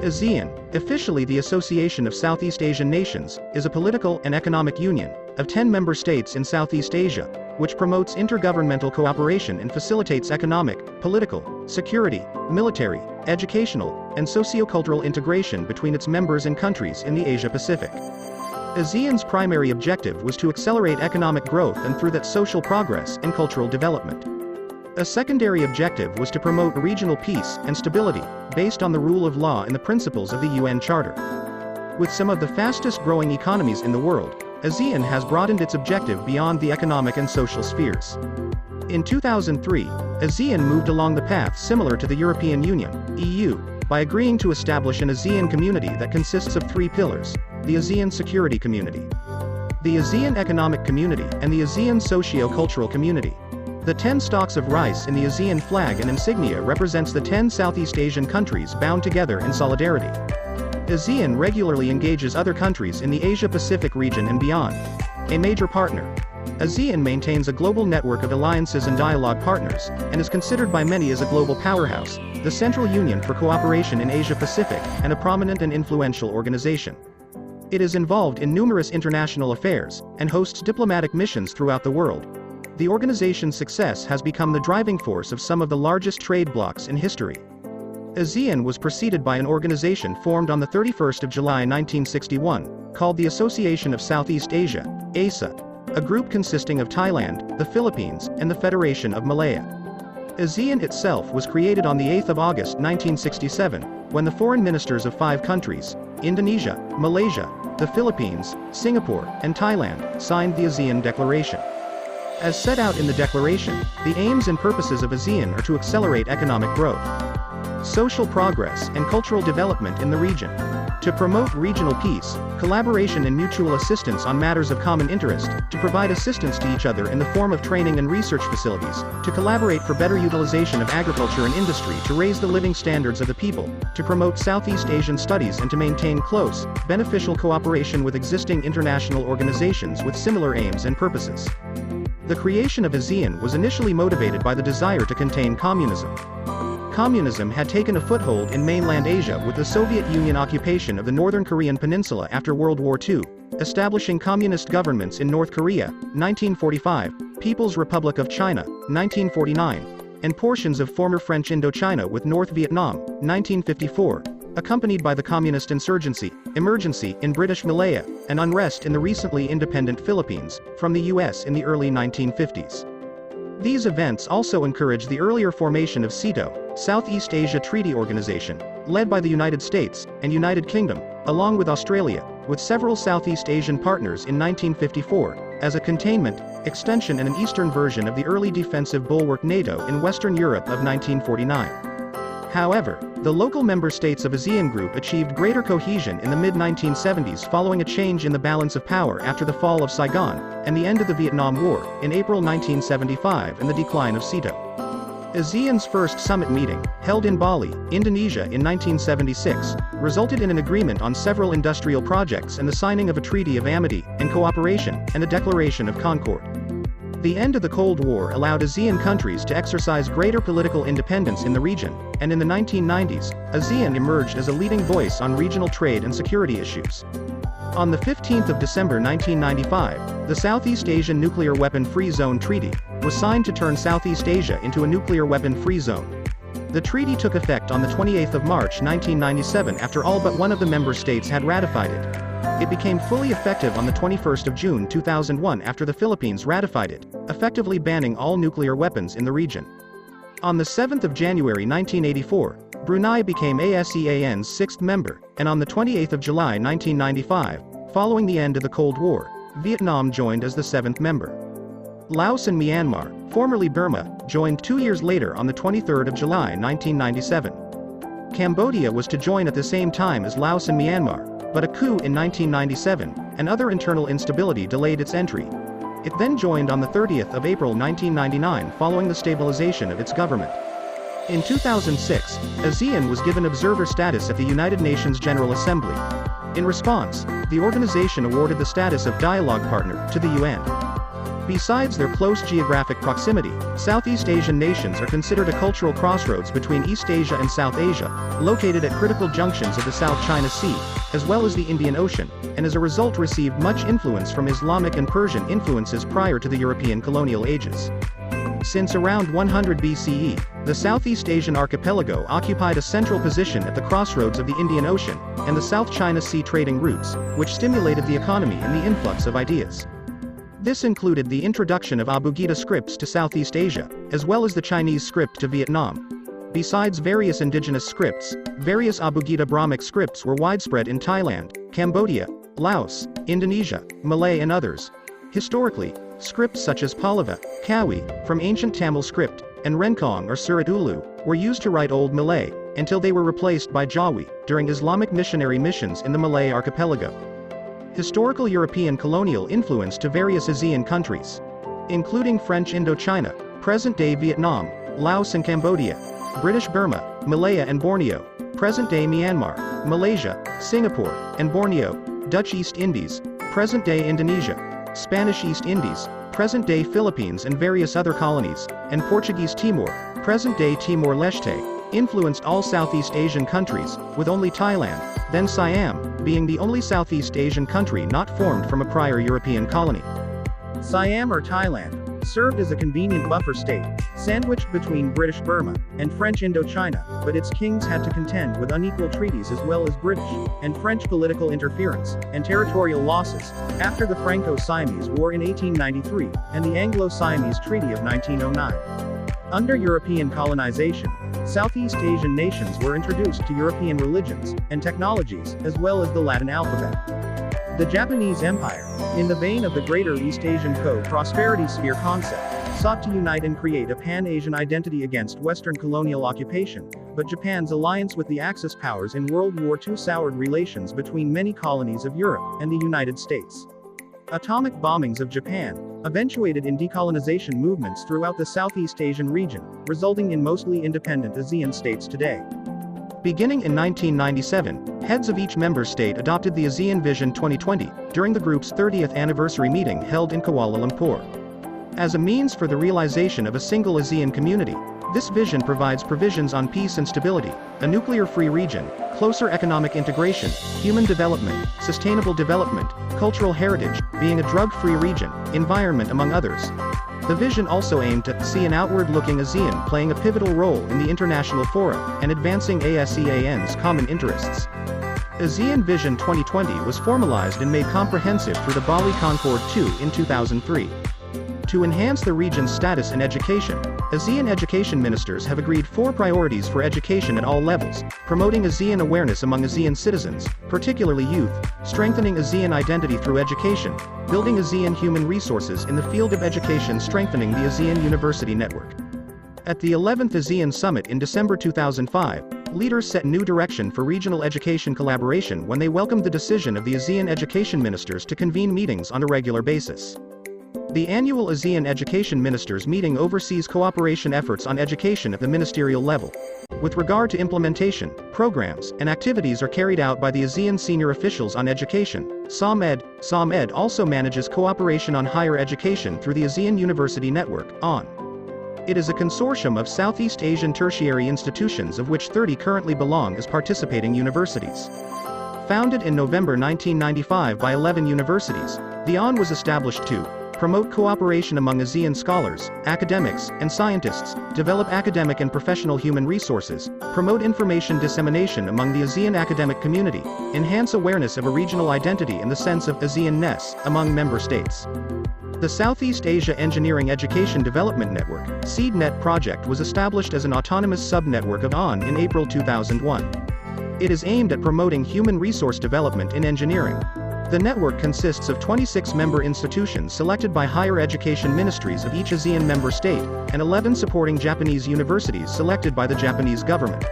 ASEAN, officially the Association of Southeast Asian Nations, is a political and economic union of 10 member states in Southeast Asia, which promotes intergovernmental cooperation and facilitates economic, political, security, military, educational, and socio-cultural integration between its members and countries in the Asia-Pacific. ASEAN's primary objective was to accelerate economic growth and through that social progress and cultural development. A secondary objective was to promote regional peace and stability, based on the rule of law and the principles of the UN Charter. With some of the fastest-growing economies in the world, ASEAN has broadened its objective beyond the economic and social spheres. In 2003, ASEAN moved along the path similar to the European Union, EU, by agreeing to establish an ASEAN community that consists of three pillars: the ASEAN Security Community, the ASEAN Economic Community, and the ASEAN Socio-Cultural Community. The 10 stalks of rice in the ASEAN flag and insignia represents the 10 Southeast Asian countries bound together in solidarity. ASEAN regularly engages other countries in the Asia-Pacific region and beyond. A major partner, ASEAN maintains a global network of alliances and dialogue partners, and is considered by many as a global powerhouse, the central union for cooperation in Asia-Pacific, and a prominent and influential organization. It is involved in numerous international affairs, and hosts diplomatic missions throughout the world. The organization's success has become the driving force of some of the largest trade blocs in history. ASEAN was preceded by an organization formed on the 31st of July 1961, called the Association of Southeast Asia, ASEA, a group consisting of Thailand, the Philippines, and the Federation of Malaya. ASEAN itself was created on the 8th of August 1967, when the foreign ministers of 5 countries, Indonesia, Malaysia, the Philippines, Singapore, and Thailand, signed the ASEAN Declaration. As set out in the declaration, the aims and purposes of ASEAN are to accelerate economic growth, social progress, and cultural development in the region, to promote regional peace, collaboration and mutual assistance on matters of common interest, to provide assistance to each other in the form of training and research facilities, to collaborate for better utilization of agriculture and industry, to raise the living standards of the people, to promote Southeast Asian studies, and to maintain close, beneficial cooperation with existing international organizations with similar aims and purposes. The creation of ASEAN was initially motivated by the desire to contain communism. Communism had taken a foothold in mainland Asia with the Soviet Union occupation of the Northern Korean Peninsula after World War II, establishing communist governments in North Korea, 1945, People's Republic of China, 1949, and portions of former French Indochina with North Vietnam, 1954, accompanied by the communist emergency in British Malaya, and unrest in the recently independent Philippines, from the US in the early 1950s. These events also encouraged the earlier formation of SEATO, Southeast Asia Treaty Organization, led by the United States and United Kingdom, along with Australia, with several Southeast Asian partners in 1954, as a containment, extension and an eastern version of the early defensive bulwark NATO in Western Europe of 1949. However, the local member states of ASEAN Group achieved greater cohesion in the mid-1970s following a change in the balance of power after the fall of Saigon, and the end of the Vietnam War, in April 1975 and the decline of SEATO. ASEAN's first summit meeting, held in Bali, Indonesia in 1976, resulted in an agreement on several industrial projects and the signing of a Treaty of Amity and Cooperation, and a Declaration of Concord. The end of the Cold War allowed ASEAN countries to exercise greater political independence in the region, and in the 1990s, ASEAN emerged as a leading voice on regional trade and security issues. On the 15th of December 1995, the Southeast Asian Nuclear Weapon-Free Zone Treaty was signed to turn Southeast Asia into a nuclear weapon-free zone. The treaty took effect on the 28th of March 1997 after all but one of the member states had ratified it. It became fully effective on the 21st of June 2001 after the Philippines ratified it, effectively banning all nuclear weapons in the region. On the 7th of January 1984, Brunei became ASEAN's 6th member, and on the 28th of July 1995, following the end of the Cold War, Vietnam joined as the 7th member. Laos and Myanmar, formerly Burma, joined 2 years later on the 23rd of July 1997. Cambodia was to join at the same time as Laos and Myanmar, but a coup in 1997, and other internal instability delayed its entry. It then joined on the 30th of April 1999 following the stabilization of its government. In 2006, ASEAN was given observer status at the United Nations General Assembly. In response, the organization awarded the status of dialogue partner to the UN. Besides their close geographic proximity, Southeast Asian nations are considered a cultural crossroads between East Asia and South Asia, located at critical junctions of the South China Sea, as well as the Indian Ocean, and as a result received much influence from Islamic and Persian influences prior to the European colonial ages. Since around 100 BCE, the Southeast Asian archipelago occupied a central position at the crossroads of the Indian Ocean and the South China Sea trading routes, which stimulated the economy and the influx of ideas. This included the introduction of Abugida scripts to Southeast Asia, as well as the Chinese script to Vietnam. Besides various indigenous scripts, various Abugida Brahmic scripts were widespread in Thailand, Cambodia, Laos, Indonesia, Malay and others. Historically, scripts such as Pallava, Kawi, from ancient Tamil script, and Renkong or Surat Ulu, were used to write Old Malay, until they were replaced by Jawi, during Islamic missionary missions in the Malay archipelago. Historical European colonial influence to various ASEAN countries, including French Indochina, present-day Vietnam, Laos and Cambodia, British Burma, Malaya and Borneo, present-day Myanmar, Malaysia, Singapore, and Borneo, Dutch East Indies, present-day Indonesia, Spanish East Indies, present-day Philippines and various other colonies, and Portuguese Timor, present-day Timor-Leste, influenced all Southeast Asian countries, with only Thailand, then Siam, being the only Southeast Asian country not formed from a prior European colony. Siam or Thailand served as a convenient buffer state, sandwiched between British Burma and French Indochina, but its kings had to contend with unequal treaties as well as British and French political interference and territorial losses after the Franco-Siamese War in 1893 and the Anglo-Siamese Treaty of 1909. Under European colonization, Southeast Asian nations were introduced to European religions and technologies, as well as the Latin alphabet. The Japanese Empire, in the vein of the Greater East Asian Co-Prosperity Sphere concept, sought to unite and create a pan-Asian identity against Western colonial occupation, but Japan's alliance with the Axis powers in World War II soured relations between many colonies of Europe and the United States. Atomic bombings of Japan eventuated in decolonization movements throughout the Southeast Asian region, resulting in mostly independent ASEAN states today. Beginning in 1997, heads of each member state adopted the ASEAN Vision 2020 during the group's 30th anniversary meeting held in Kuala Lumpur. As a means for the realization of a single ASEAN community, this vision provides provisions on peace and stability, a nuclear-free region, closer economic integration, human development, sustainable development, cultural heritage, being a drug-free region, environment among others. The vision also aimed to see an outward-looking ASEAN playing a pivotal role in the international fora and advancing ASEAN's common interests. ASEAN Vision 2020 was formalized and made comprehensive through the Bali Concord II in 2003. To enhance the region's status in education, ASEAN education ministers have agreed 4 priorities for education at all levels: promoting ASEAN awareness among ASEAN citizens, particularly youth, strengthening ASEAN identity through education, building ASEAN human resources in the field of education, strengthening the ASEAN University Network. At the 11th ASEAN Summit in December 2005, leaders set new direction for regional education collaboration when they welcomed the decision of the ASEAN education ministers to convene meetings on a regular basis. The annual ASEAN Education Ministers meeting oversees cooperation efforts on education at the ministerial level. With regard to implementation, programs and activities are carried out by the ASEAN senior officials on education. SOMED also manages cooperation on higher education through the ASEAN University Network, ON. It is a consortium of Southeast Asian tertiary institutions of which 30 currently belong as participating universities. Founded in November 1995 by 11 universities, the ON was established to promote cooperation among ASEAN scholars, academics, and scientists, develop academic and professional human resources, promote information dissemination among the ASEAN academic community, enhance awareness of a regional identity in the sense of ASEAN-ness among member states. The Southeast Asia Engineering Education Development Network, SEEDNet project, was established as an autonomous sub-network of ON in April 2001. It is aimed at promoting human resource development in engineering. The network consists of 26 member institutions selected by higher education ministries of each ASEAN member state, and 11 supporting Japanese universities selected by the Japanese government.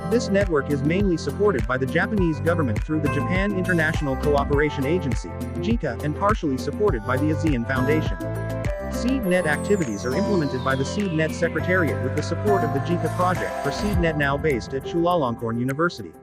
This network is mainly supported by the Japanese government through the Japan International Cooperation Agency, JICA, and partially supported by the ASEAN Foundation. SEEDNet activities are implemented by the SEEDNet Secretariat with the support of the JICA project for SEEDNet, now based at Chulalongkorn University.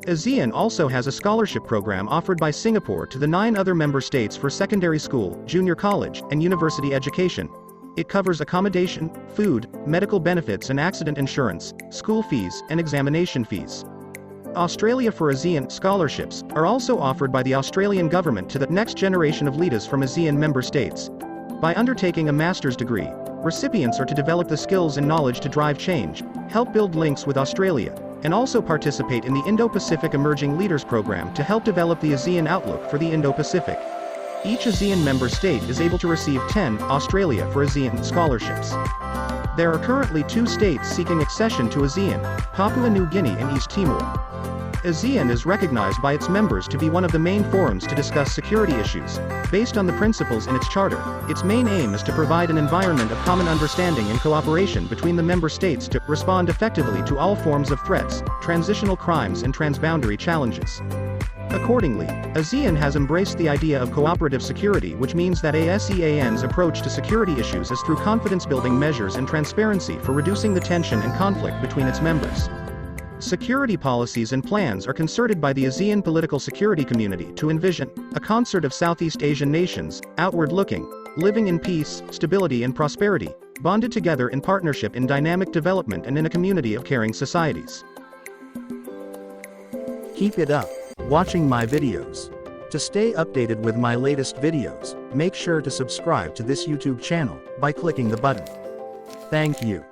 ASEAN also has a scholarship program offered by Singapore to the 9 other member states for secondary school, junior college, and university education. It covers accommodation, food, medical benefits and accident insurance, school fees, and examination fees. Australia for ASEAN scholarships are also offered by the Australian government to the next generation of leaders from ASEAN member states. By undertaking a master's degree, recipients are to develop the skills and knowledge to drive change, help build links with Australia, and also participate in the Indo-Pacific Emerging Leaders Program to help develop the ASEAN outlook for the Indo-Pacific. Each ASEAN member state is able to receive 10 Australia for ASEAN scholarships. There are currently 2 states seeking accession to ASEAN, Papua New Guinea and East Timor. ASEAN is recognized by its members to be one of the main forums to discuss security issues. Based on the principles in its charter, its main aim is to provide an environment of common understanding and cooperation between the member states to respond effectively to all forms of threats, transitional crimes and transboundary challenges. Accordingly, ASEAN has embraced the idea of cooperative security, which means that ASEAN's approach to security issues is through confidence-building measures and transparency for reducing the tension and conflict between its members. Security policies and plans are concerted by the ASEAN political security community to envision a concert of Southeast Asian nations, outward-looking, living in peace, stability and prosperity, bonded together in partnership in dynamic development and in a community of caring societies. Keep it up, watching my videos. To stay updated with my latest videos, make sure to subscribe to this YouTube channel by clicking the button. Thank you.